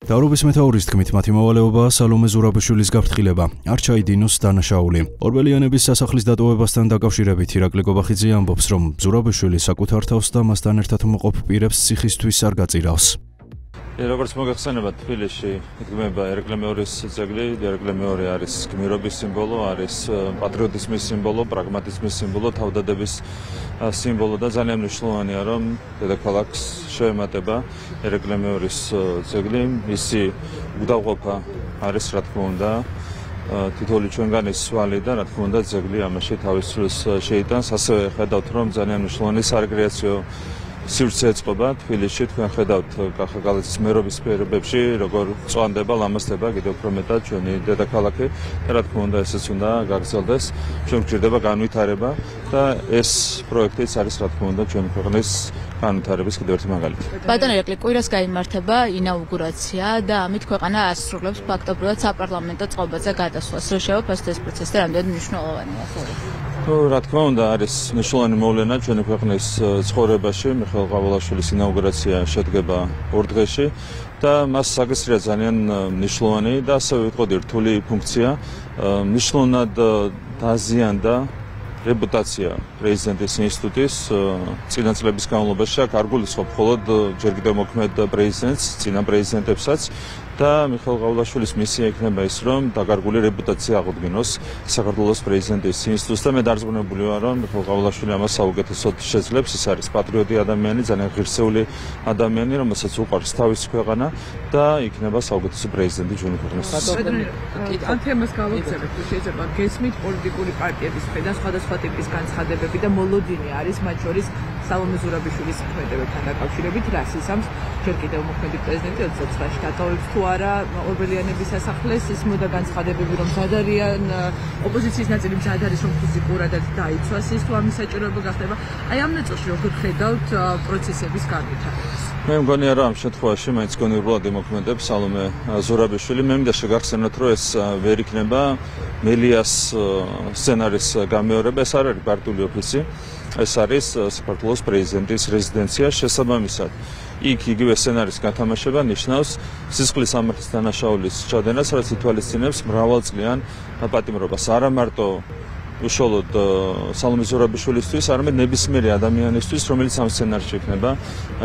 დავრობის მეთაურის თქმით, მათი მოვალეობაა სალომე ზურაბიშვილის გაფრთხილება, არ ჩაიდინოს დანაშაული. ორბელიანების სასახლის დატოვებასთან დაკავშირებით ირაკლი გობახიძე ამბობს, რომ ზურაბიშვილი საკუთარ თავს და მასთან ერთად მოყოფ პირებს ციხისთვის არ გაწირავს. როგორც მოგეხსენებათ, თბილისში იდგმება ერეკლე მეორის ძეგლი. ერეკლე მეორე არის გმირობის სიმბოლო, არის პატრიოტიზმის სიმბოლო, პრაგმატიზმის სიმბოლო, თავდადების სიმბოლო და ძალიან მნიშვნელოვანია, რომ დედაქალაქს შეემატება ერეკლე მეორის ძეგლი. მისი უგდავყოფა არის, რა თქმა უნდა, თითოეული ჩვენგანის სვალი და რა თქმა უნდა ძეგლი ამაში თავის წვლილს შეიტანს. ასევე ხედავთ, რომ ძალიან მნიშვნელოვანი სარეკრეაციო სივრცე ეწყობა თბილისში. თქვენ ხედავთ კახაკალეთის მერობის პირობებში, როგორ წვანდება, ლამაზდება კიდევ უფრო მეტად ჩვენი დედაქალაქი და რა თქმა უნდა ესეც უნდა გაგრძელდეს. ჩვენ გვჭირდება განვითარება და ეს პროექტიც არის რა თქმა უნდა ჩვენი ქვეყნის განვითარების კიდევ ერთი მაგალითი. ბატონო ირაკლი, კვირას გაიმართება ინაუგურაცია და ამით ქვეყანა ასრულებს ფაქტობრივად საპარლამენტო წყობაზე გადასვლას. რო შევაფასოთ ეს პროცესი და რამდენად მნიშვნელოვანია ხოლმე. რა თქმა უნდა არის მნიშვნელოვანი მოვლენა ჩვენი ქვეყნის ცხოვრებაში. მიხეილ ყაველაშვილის ინაუგურაცია შედგება 2 დღეში და მას საგესრია ძალიან მნიშვნელოვანი და ასევე ვიტყოდი რთული ფუნქცია. მნიშვნელოვნად დაზიანდა რეპუტაცია პრეზიდენტის ინსტიტუტის წინა წლების განმავლობაში. აქ არ გულისხმობ მხოლოდ ჯერ კიდევ მოქმედ პრეზიდენტს, წინა პრეზიდენტებსაც და მიხეილ ყაველაშვილის მისია იქნება ის, რომ დაკარგული რეპუტაცია აღუდგინოს საქართველოს პრეზიდენტის ინსტიტუტს და მე დარწმუნებული ვარ, რომ მიხეილ ყაველაშვილი ამას საუკეთესოდ შეძლებს. ის არის პატრიოტი ადამიანი, ძალიან ღირსეული ადამიანი, რომელსაც უყვარს თავისი ქვეყანა და იქნება საუკეთესო პრეზიდენტი ჩვენი ქვეყნის. ამ თემას გავაგზავნებთ, შეიძლება გესმით პოლიტიკური პარტიების მხრიდან სხვადასხვა ტიპის განცხადებები და მოლოდინი არის მათ შორის სალომე ზურაბიშვილის ქმედებებთან დაკავშირებით, რას ისამს ჯერ კიდევ მოქმედი პრეზიდენტი 29-ში დატოვებს თუ არა ორბელიანების სასახლეს. ის მოდა განცხადებები, რომ მზად არიან ოპოზიციის ნაწილი მზად არის, რომ ფიზიკურადაც დაიცვას ის თუ ამის საჭიროება გახდება. აი ამ ნაწილში როგორ ხედავთ პროცესების განვითარებას? მე მგონია, რომ ამ შემთხვევაში მაინც გონივრულად იმოქმედებს სალომე ზურაბიშვილი. მე მინდა შეგახსენოთ, რომ ეს ვერ იქნება მელიას სცენარის გამეორება. ეს არ არის პარტიული ოფისი, ეს არის საქართველოს პრეზიდენტის რეზიდენცია. შესაბამისად იქ იგივე სცენარის გათამაშება ნიშნავს სისხლის სამართლის დანაშაულის ჩადენას, რაც ითვალისწინებს მრავალწლიან პატიმრობას. არა მარტო უშუალოდ სალომე ზურაბიშვილისთვის, არამედ ნებისმიერი ადამიანისთვის, რომელიც ამ სცენარში იქნება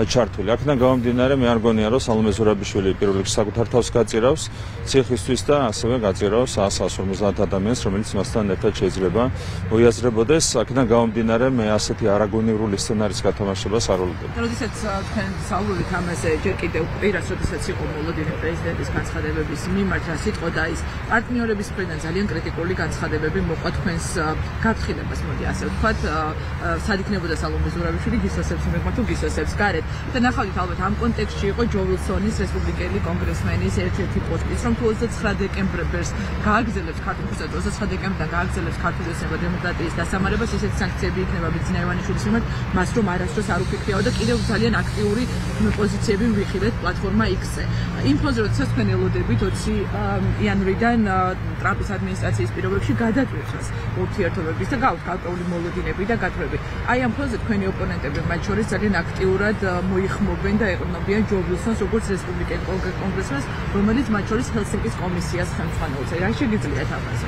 ჩართული. აქედან გამომდინარე, მე არ გონია, რომ სალომე ზურაბიშვილი პირველ რიგში საკუთარ თავს გაწირავს ციხისთვის და ასევე გაწირავს 150 ადამიანს, რომელიც მასთან ერთად შეიძლება მოიაზრებოდეს. აქედან გამომდინარე, მე ასეთი არაგონივრული სცენარის გათამაშებას არ ვლობ. როდესაც თქვენ საუბრობთ ამაზე, ჯერ კიდევ კვირას, როდესაც იყო მოლოდინი პრეზიდენტის განცხადებების მიმართ, რა სიტყვა და ის პარტნიორების მხრიდან ძალიან კრიტიკული განცხადებები მოყვა თქვენს გაფრთხილებას, მოდი ასე ვთქვათ, სად იქნებოდა სალომე ზურაბიშვილი, გისვასებს იმექმა თუ გისვასებს გარეთ. და ნახავთ ალბათ ამ კონტექსტში იყო ჯო ვილსონის რესპუბლიკელი კონგრესმენის ერთ-ერთი პოსტიც, რომ თუ 29 დეკემბრს გააგრძელებს ქართულ 29 დეკემბრიდან გააგრძელებს ქართული ოცნება დემოკრატიის დასამარებას, ისეთი სანქციები იქნება ბიძინა ივანიშვილის მიმართ, მას რომ არასდროს არ უფიქრიაო და კიდევ ძალიან აქტიური პოზიციები ვიხილეთ პლატფორმა X-ზე. იმ ფონზე, როდესაც თქვენ ელოდებით 20 იანვრიდან ტრამპის ადმინისტრაციის პირობებში გადატვირთვას ურთიერთობების და გარკვეული მოლოდინები და გათხრები. აი ამ ფონზე თქვენი ოპონენტები მათ შორის ძალიან აქტიურად მოიხმობენ და ეყრდნობიან ჯო ვილსონს როგორც რესპუბლიკელ კონგრესმენს, რომელიც მათ შორის ჰელსინკის კომისიას ხელმძღვანელობს. რა შეგიძლიათ ამაზე?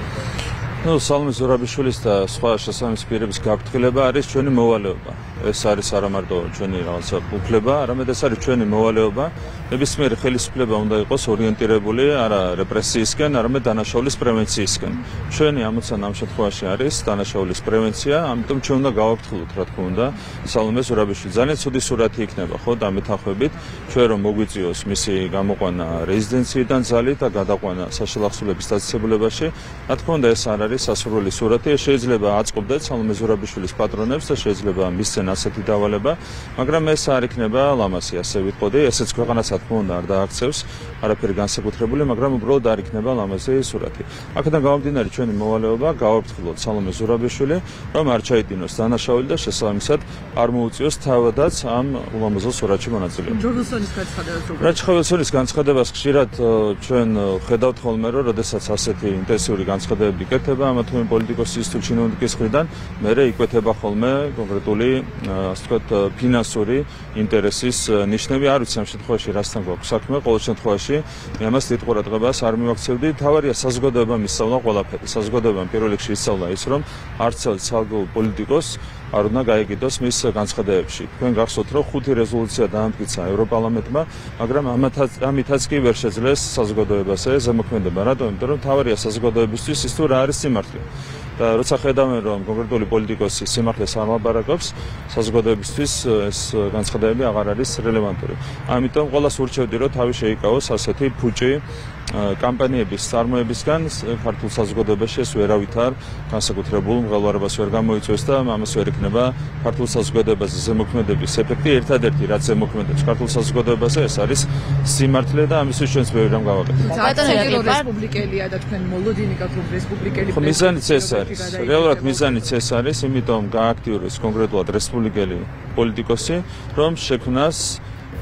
სალომე ზურაბიშვილის და სხვა შესაბამის პირების გაფრთხილება არის ჩვენი მოვალეობა. ეს არის არა მარტო ჩვენი რაღაცა უფლება, არამედ ეს არის ჩვენი მოვალეობა. ნებისმიერი ხელისუფლება უნდა იყოს ორიენტირებული არა რეპრესიისკენ, არამედ დანაშაულის პრევენციისკენ. ჩვენი ამოცანა ამ შემთხვევაში არის დანაშაულის პრევენცია, ამიტომ ჩვენ უნდა გავაფრთხილოთ, რა თქმა უნდა, სალომე ზურაბიშვილი. ძალიან ცუდი სურათი იქნება, ხო, დამეთანხმებით, ჩვენ რომ მოგვიწიოს მისი გამოყვანა რეზიდენციიდან ძალით და გადაყვანა საშილახსოვრების დაწესებულებაში. რა თქმა უნდა, ეს არ არის სასურველი სურათი. შეიძლება აწყობდეთ სალომე ზურაბიშვილის პატრონებს და შეიძლება მისცენ ასეთი დავალება, მაგრამ ეს არ იქნება ლამაზი, ასე ვიტყოდი. ესეც ქვეყანას რა თქმა უნდა არ დააქცევს, არაფერი განსაკუთრებული, მაგრამ უბრალოდ არ იქნება ლამაზი სურათი. აქედან გამომდინარე, ჩვენი მოვალეობა გავაფრთხილოთ სალომე ზურაბიშვილი, რომ არ ჩაიდინოს დანაშაული და შესაბამისად არ მოუწიოს თავადაც ამ ულამაზო სურათში მონაწილეობა. ჯო ვილსონის განცხადებას როგორ? ჯო ვილსონის განცხადებას ხშირად ჩვენ ხედავთ ხოლმე, რომ როდესაც ასეთი ინტენსიური განცხადებები იკეთება ამა თუ იმ პოლიტიკოსის თუ ჩინოვნიკის მხრიდან, მერე იკვეთება ხოლმე კონკრეტული ასე ვთქვათ, ფინანსური ინტერესის ნიშნები. არ ვიცი ამ შემთხვევაში რასთან გვაქვს საქმე, ყოველ შემთხვევაში მე ამას დიდ ყურადღებას არ მივაქცევდი. თავარია საზოგადოებამ ისწავლა ყველაფერი. საზოგადოებამ პირველ რიგში ისწავლა ის, რომ არც ცალკეულ პოლიტიკოს არ უნდა გაიგიდოს მის განცხადებებში. თქვენ გახსოვთ, რომ 5 რეზოლუცია დაამტკიცა ევროპარლამენტმა, მაგრამ ამითაც კი ვერ შეძლეს საზოგადოებას ზემოქმედება. რატომ? იმიტომ რომ თავარია საზოგადოებისთვის ის თუ რა არის სიმართლე. და როცა ხედავენ, რომ კონკრეტული პოლიტიკოსი სიმართლეს არ ლაპარაკობს, საზოგადოებისთვის ეს განცხადებები აღარ არის რელევანტური. ამიტომ ყველას ურჩევდი, რომ თავი შეიკავოს ასეთი ფუჭი კამპანიების წარმოებისგან ქართულ საზოგადოებაში ეს ვერავითარ განსაკუთრებულ მღელვარებას ვერ გამოიწვევს და ამას ვერ იქნება ქართულ საზოგადოებაზე ზემოქმედების ეფექტი. ერთადერთი რაც ზემოქმედებს ქართულ საზოგადოებაზე ეს არის სიმართლე და ამისთვის ჩვენს ბევრი რამ გავაკეთებთ. რესპუბლიკელია და თქვენ მოლოდინი გაქვთ რომ რესპუბლიკელი მიზანიც ეს არის. რეალურად მიზანიც ეს არის, იმიტომ გააქტიურეს კონკრეტულად რესპუბლიკელი პოლიტიკოსი, რომ შექმნას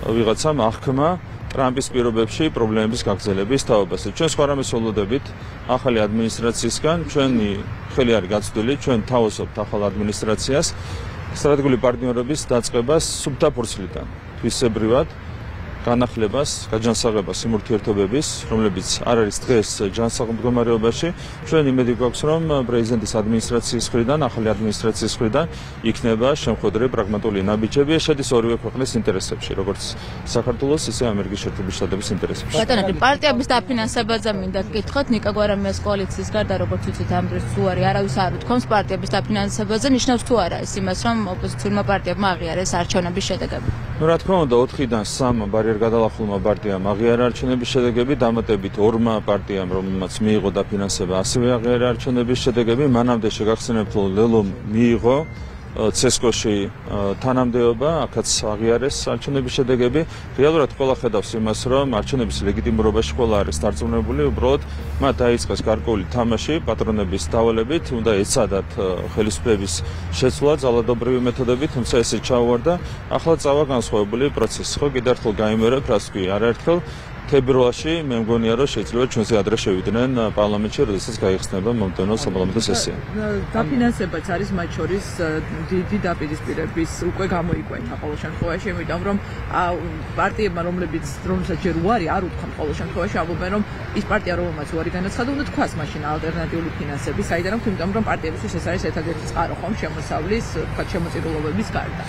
ვიღაცამ აღქმა ტრამპის პირობებში პრობლემების გაგრძელების თაობაზე. ჩვენ სხვა რამეს ველოდებით ახალი ადმინისტრაციისგან, ჩვენი ხელი არის გაწვდილი, ჩვენ თავოსობთ ახალ ადმინისტრაციას სტრატეგიული პარტნიორობის დაწყებას სუფთა ფურცლიდან. თვისებრივად განახლებას, გაჯანსაღებას იმ ურთიერთობების, რომლებიც არ არის დღეს ჯანსაღმდგომარეობაში. ჩვენ იმედი გვაქვს, რომ პრეზიდენტის ადმინისტრაციის მხრიდან, ახალი ადმინისტრაციის მხრიდან იქნება შემოხვედრილი პრაგმატული ნაბიჯები. ეს შედის ორივე ქვეყნის ინტერესებში, როგორც საქართველოს, ისე ამერიკის შეერთებული შტატების ინტერესებში. ბატონო, პარტიების დაფინანსებაზე მინდა გკითხოთ, ნიკა გვარამიას კოალიციის გარდა, როგორც ვიცით, ამ დროს თუ არის არავის არ უთქვამს პარტიების დაფინანსებაზე, ნიშნავს თუ არა ეს იმას, რომ ოპოზიციურმა პარტიებმა აღიარეს არჩევნების შედეგები. Ну, რა თქმა უნდა, 4-დან 3 ბარიერ გადალახულმა პარტიამ აღიარა არჩევნების შედეგები, დამატებით 2 პარტიამ, რომელმაც მიიღო დაფინანსება, ასევე აღიარა არჩევნების შედეგები. მანამდე შეგახსენებთ, რომ ლელომ მიიღო ცესკოში თანამდებობა, აქაც აღიარეს არჩევნების შედეგები. რეალურად ყველა ხედავს იმას, რომ არჩევნების ლეგიტიმურობაში ყველა არის დარწმუნებული, უბრალოდ მათ დაიწყეს გარკვეული თამაში პატრონების დავალებით, უნდა ეცადათ ხელისუფლების შეცვლა ძალადობრივი მეთოდებით, თუმცა ესე ჩაუვარდა. ახლა წავა განსხვავებული პროცესი. ხო, კიდევ ერთხელ გაიმეორებ, რაც კი არაერთხელ თებერვალში მე მგონია, რომ შეიძლება ჩვენზე ადრე შევიდნენ პარლამენტში, როდესაც გაიხსნება მომდევნო საპარლამენტო სესია. დაფინანსებაც არის მათ შორის დიდი დაპირისპირების უკვე გამოიკვეთა ყოველ შემთხვევაში, იმიტომ რომ პარტიებმა, რომელსაც ჯერ უარი არ უთქვამთ ყოველ შემთხვევაში, ამბობენ, რომ ის პარტია, რომელმაც უარი განაცხადა, უნდა თქვას მაშინ ალტერნატიული ფინანსები, საიდან რომ იმიტომ რომ პარტიებისთვის ეს არის ერთადერთი წყარო ხომ შემოსავლის, თქვა შემოწირულობების გარდა.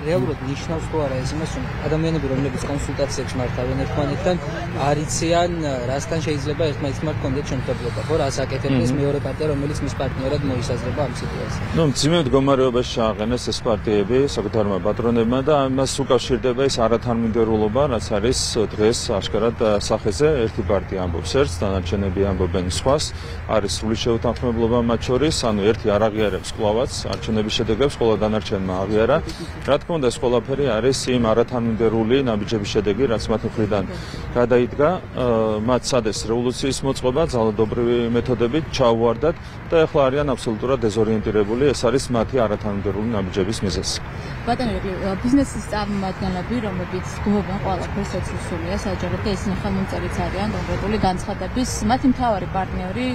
რეალურად ნიშნავს თუ არა ეს იმას, რომ ადამიანები, რომლებიც კონსულტაციებს მართავენ ერთმანეთთან არიციან, რასთან შეიძლება ერთმანეთთან კონდეთ შემთხვევებობა, ხო, რას აკეთებს მეორე პარტია, რომელიც მის პარტნიორად მოისაზრება ამ სიტუაციას. Ну, ძიმე მდგომარეობაში შეაყენეს ეს პარტიები საკუთარმა პატრონებმა და ამას უკავშირდება ეს არათანმიმდევრულობა, რაც არის დღეს აშკარად სახეზე. ერთი პარტია ამბობს ერთს, დანარჩენები ამბობენ სხვას, არის სრული შეუთანხმებლობა მათ შორის, ანუ ერთი არ აღიარებს კვლავაც არჩევნების შედეგებს, ყველა დანარჩენმა აღიარა. რა თქმა უნდა, ეს ყველაფერი არის იმ არათანმიმდევრული ნაბიჯების შედეგი, რაც მათ მხრიდან გადაიდგა, მათ სადეს რევოლუციის მოწყობა ძალადობრივი მეთოდებით ჩაუვარდათ და ეხლა არიან აბსოლუტურად დეზორიენტირებული. ეს არის მათი არათანმიმდევრული ნაბიჯების მიზეზი. ბატონო, ბიზნესის წარმომადგენლები, რომლებიც გმობენ ყველაფერს ეცვისულია, საჯაროდ და ისინი ხელმომწერიც არიან კონკრეტული განცხადების. მათი მთავარი პარტნიორი,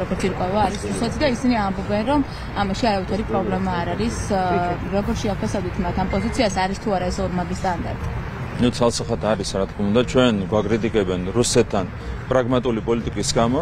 როგორც ირკვევა, არის რუსეთი და ისინი ამბობენ, რომ ამაში არავითარი პრობლემა არ არის. როგორ შეაფასებთ მათ ამ პოზიციას, არის თუ არა ეს ორმაგი სტანდარტი? ნუ ცალსახად არის, რა თქმა უნდა, ჩვენ გვაგრიტიკებენ რუსეთთან პრაგმატული პოლიტიკის გამო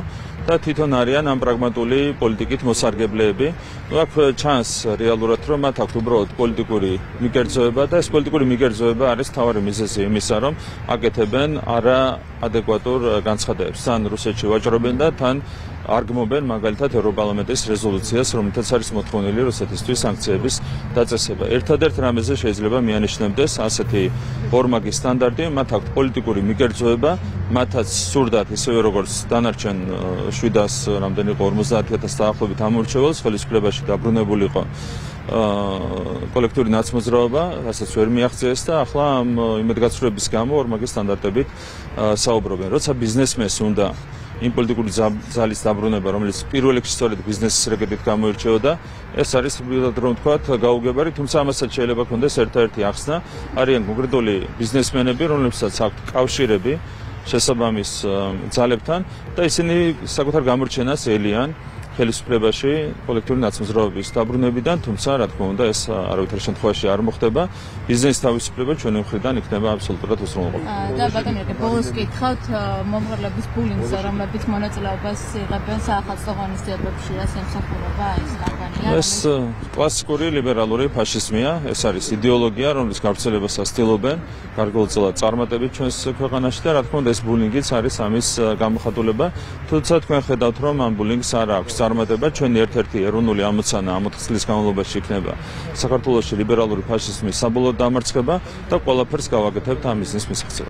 და თვითონ არიან ამ პრაგმატული პოლიტიკით მოსარგებლეები. ნუ აქ ჩანს რეალურად, რომ მათ აქვთ უბრალოდ პოლიტიკური მიგერძოება და ეს პოლიტიკური მიგერძოება არის თავარი მიზეზი იმისა, რომ აკეთებენ არაადეკვატურ განცხადებებს. თან რუსეთში ვაჭრობენ და თან არ გმობენ მაგალითად ევროპარლამენტის რეზოლუციას, რომელთაც არის მოთხოვნილი რუსეთისთვის სანქციების დაწესება. ერთადერთ რამეზე შეიძლება მიანიშნებდეს ასეთი ორმაგი სტანდარტი, მათ აქვთ პოლიტიკური მიგერძოება, მათაც სურდათ ისევე როგორც დანარჩენ 700 რამდენი იყო 50,000 დაახლოებით ამორჩეველს ხელისუფლებაში დაბრუნებულიყო კოლექტიური ნაცმოძრაობა, რასაც ვერ მიაღწიეს და ახლა ამ იმედგაცრუების გამო ორმაგი სტანდარტებით საუბრობენ. როცა ბიზნესმენს უნდა იმ პოლიტიკური ძალის დაბრუნება, რომელიც პირველ რიგში სწორედ ბიზნესის რეგეთით გამოირჩეოდა, ეს არის ვიღად რომ ვთქვათ გაუგებარი, თუმცა ამასაც შეიძლება ქონდეს ერთ-ერთი ახსნა, არიან კონკრეტული ბიზნესმენები, რომლებსაც აქვთ კავშირები შესაბამის ძალებთან და ისინი საკუთარ გამორჩენას ელიან ხელისუფლებაში კოლექტიური ნაცნობრობის დაბრუნებიდან, თუმცა რა თქმა უნდა ეს არავითარ შემთხვევაში არ მოხდება. ბიზნესის თავისუფლება ჩვენი მხრიდან იქნება აბსოლუტურად უზრუნველყოფილი. და ბატონო, ბოლოს გითხავთ მომღერლების ბულინგზე, რომლებიც მონაწილეობას იღებენ საახალწლო ღონისძიებებში, რა ემსახურება ეს კამპანია? ეს კლასიკური ლიბერალური ფაშიზმია, ეს არის იდეოლოგია, რომლის გავრცელებასაც ცდილობენ გარკვეულწილად წარმატებით ჩვენს ქვეყანაში და რა თქმა უნდა ეს ბულინგიც არის ამის გამოხატულება. თუმცა თქვენ ხედავთ, რომ ამ ბულინგს არ აქვს წარმატება, ჩვენი ერთ-ერთი ეროვნული ამოცანა ამ 4 წლის განმავლობაში იქნება საქართველოში ლიბერალური ფაშიზმის საბოლოო დამარცხება და ყველაფერს გავაკეთებთ ამ მიზნის მისაღწევად.